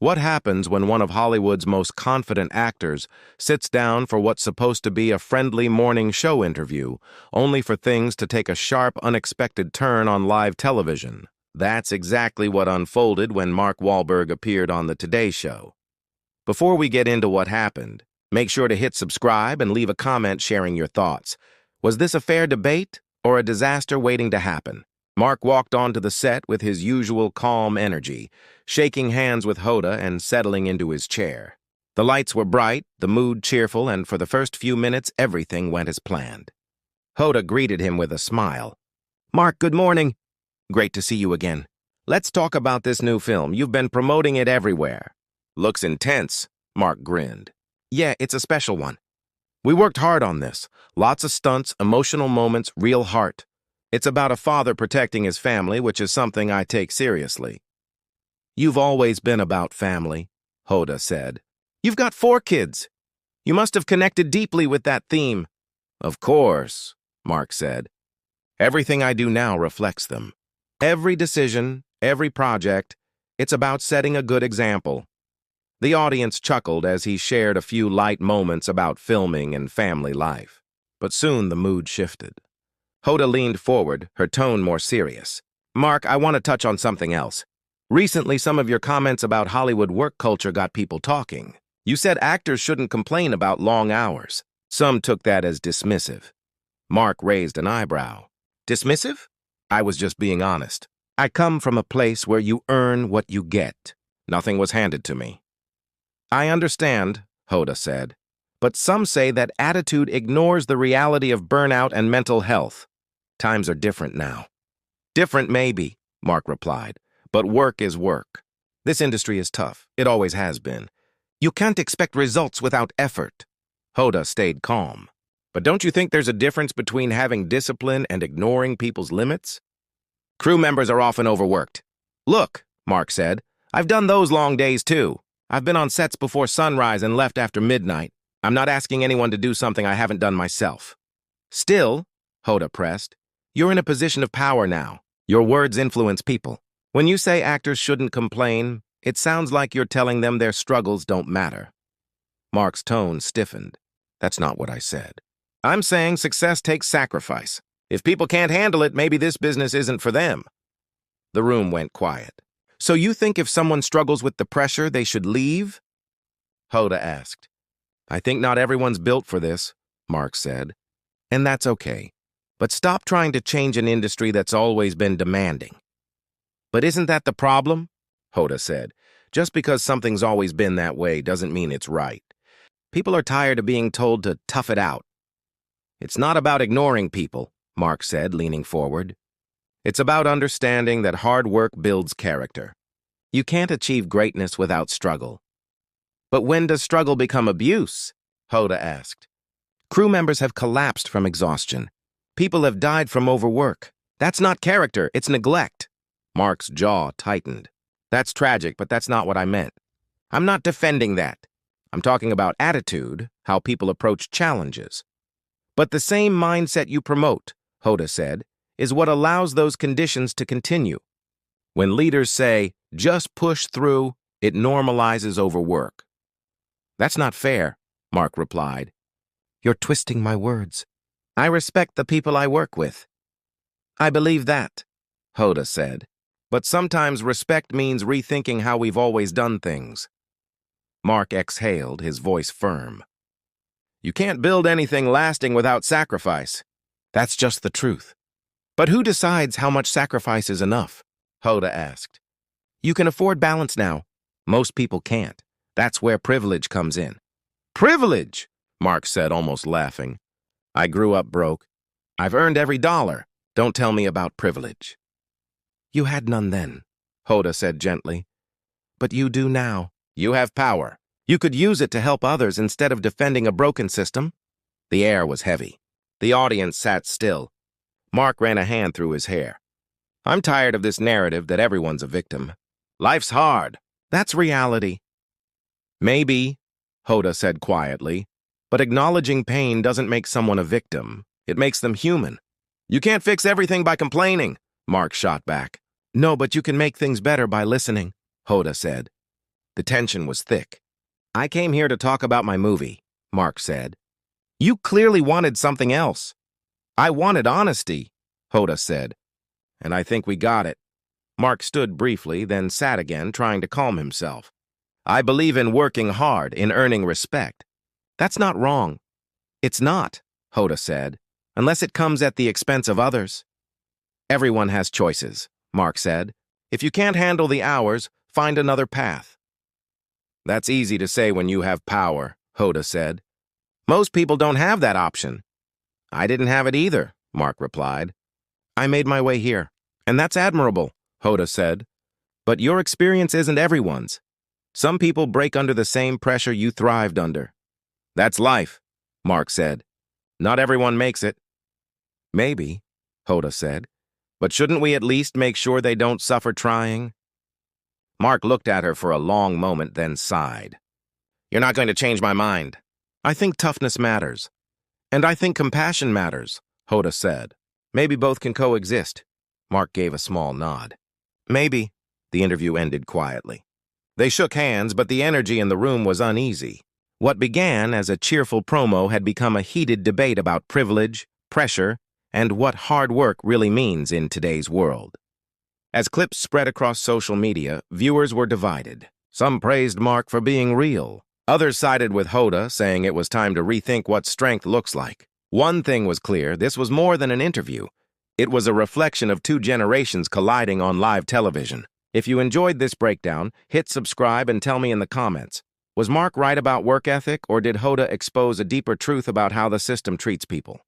What happens when one of Hollywood's most confident actors sits down for what's supposed to be a friendly morning show interview, only for things to take a sharp, unexpected turn on live television? That's exactly what unfolded when Mark Wahlberg appeared on the Today Show. Before we get into what happened, make sure to hit subscribe and leave a comment sharing your thoughts. Was this a fair debate or a disaster waiting to happen? Mark walked onto the set with his usual calm energy, shaking hands with Hoda and settling into his chair. The lights were bright, the mood cheerful, and for the first few minutes, everything went as planned. Hoda greeted him with a smile. "Mark, good morning. Great to see you again. Let's talk about this new film. You've been promoting it everywhere." "Looks intense," Mark grinned. "Yeah, it's a special one. We worked hard on this. Lots of stunts, emotional moments, real heart. It's about a father protecting his family, which is something I take seriously." "You've always been about family," Hoda said. "You've got 4 kids. You must have connected deeply with that theme." "Of course," Mark said. "Everything I do now reflects them. Every decision, every project, it's about setting a good example." The audience chuckled as he shared a few light moments about filming and family life. But soon the mood shifted. Hoda leaned forward, her tone more serious. "Mark, I want to touch on something else. Recently, some of your comments about Hollywood work culture got people talking. You said actors shouldn't complain about long hours. Some took that as dismissive." Mark raised an eyebrow. "Dismissive? I was just being honest. I come from a place where you earn what you get. Nothing was handed to me." "I understand," Hoda said, "but some say that attitude ignores the reality of burnout and mental health. Times are different now." "Different maybe," Mark replied, "but work is work. This industry is tough. It always has been. You can't expect results without effort." Hoda stayed calm. "But don't you think there's a difference between having discipline and ignoring people's limits? Crew members are often overworked." "Look," Mark said, "I've done those long days too. I've been on sets before sunrise and left after midnight. I'm not asking anyone to do something I haven't done myself." "Still," Hoda pressed, "you're in a position of power now. Your words influence people. When you say actors shouldn't complain, it sounds like you're telling them their struggles don't matter." Mark's tone stiffened. "That's not what I said. I'm saying success takes sacrifice. If people can't handle it, maybe this business isn't for them." The room went quiet. "So you think if someone struggles with the pressure, they should leave?" Hoda asked. "I think not everyone's built for this," Mark said. "And that's okay. But stop trying to change an industry that's always been demanding." "But isn't that the problem?" Hoda said. "Just because something's always been that way doesn't mean it's right. People are tired of being told to tough it out." "It's not about ignoring people," Mark said, leaning forward. "It's about understanding that hard work builds character. You can't achieve greatness without struggle." "But when does struggle become abuse?" Hoda asked. "Crew members have collapsed from exhaustion. People have died from overwork. That's not character, it's neglect." Mark's jaw tightened. "That's tragic, but that's not what I meant. I'm not defending that. I'm talking about attitude, how people approach challenges." "But the same mindset you promote," Hoda said, "is what allows those conditions to continue. When leaders say, just push through, it normalizes overwork." "That's not fair," Mark replied. "You're twisting my words. I respect the people I work with." "I believe that," Hoda said. "But sometimes respect means rethinking how we've always done things." Mark exhaled, his voice firm. "You can't build anything lasting without sacrifice." "That's just the truth." "But who decides how much sacrifice is enough?" Hoda asked. "You can afford balance now. Most people can't. That's where privilege comes in." "Privilege?" Mark said, almost laughing. "I grew up broke. I've earned every dollar. Don't tell me about privilege." "You had none then," Hoda said gently. "But you do now. You have power. You could use it to help others instead of defending a broken system." The air was heavy. The audience sat still. Mark ran a hand through his hair. "I'm tired of this narrative that everyone's a victim. Life's hard. That's reality." "Maybe," Hoda said quietly, "but acknowledging pain doesn't make someone a victim. It makes them human." "You can't fix everything by complaining," Mark shot back. "No, but you can make things better by listening," Hoda said. The tension was thick. "I came here to talk about my movie," Mark said. "You clearly wanted something else." "I wanted honesty," Hoda said. "And I think we got it." Mark stood briefly, then sat again, trying to calm himself. "I believe in working hard, in earning respect." "That's not wrong." "It's not," Hoda said, "unless it comes at the expense of others." "Everyone has choices," Mark said. "If you can't handle the hours, find another path." "That's easy to say when you have power," Hoda said. "Most people don't have that option." "I didn't have it either," Mark replied. "I made my way here, and that's admirable," Hoda said. "But your experience isn't everyone's. Some people break under the same pressure you thrived under." "That's life," Mark said. "Not everyone makes it." "Maybe," Hoda said. "But shouldn't we at least make sure they don't suffer trying?" Mark looked at her for a long moment, then sighed. "You're not going to change my mind." "I think toughness matters. And I think compassion matters," Hoda said. "Maybe both can coexist." Mark gave a small nod. "Maybe," the interview ended quietly. They shook hands, but the energy in the room was uneasy. What began as a cheerful promo had become a heated debate about privilege, pressure, and what hard work really means in today's world. As clips spread across social media, viewers were divided. Some praised Mark for being real. Others sided with Hoda, saying it was time to rethink what strength looks like. One thing was clear: this was more than an interview. It was a reflection of two generations colliding on live television. If you enjoyed this breakdown, hit subscribe and tell me in the comments. Was Mark right about work ethic, or did Hoda expose a deeper truth about how the system treats people?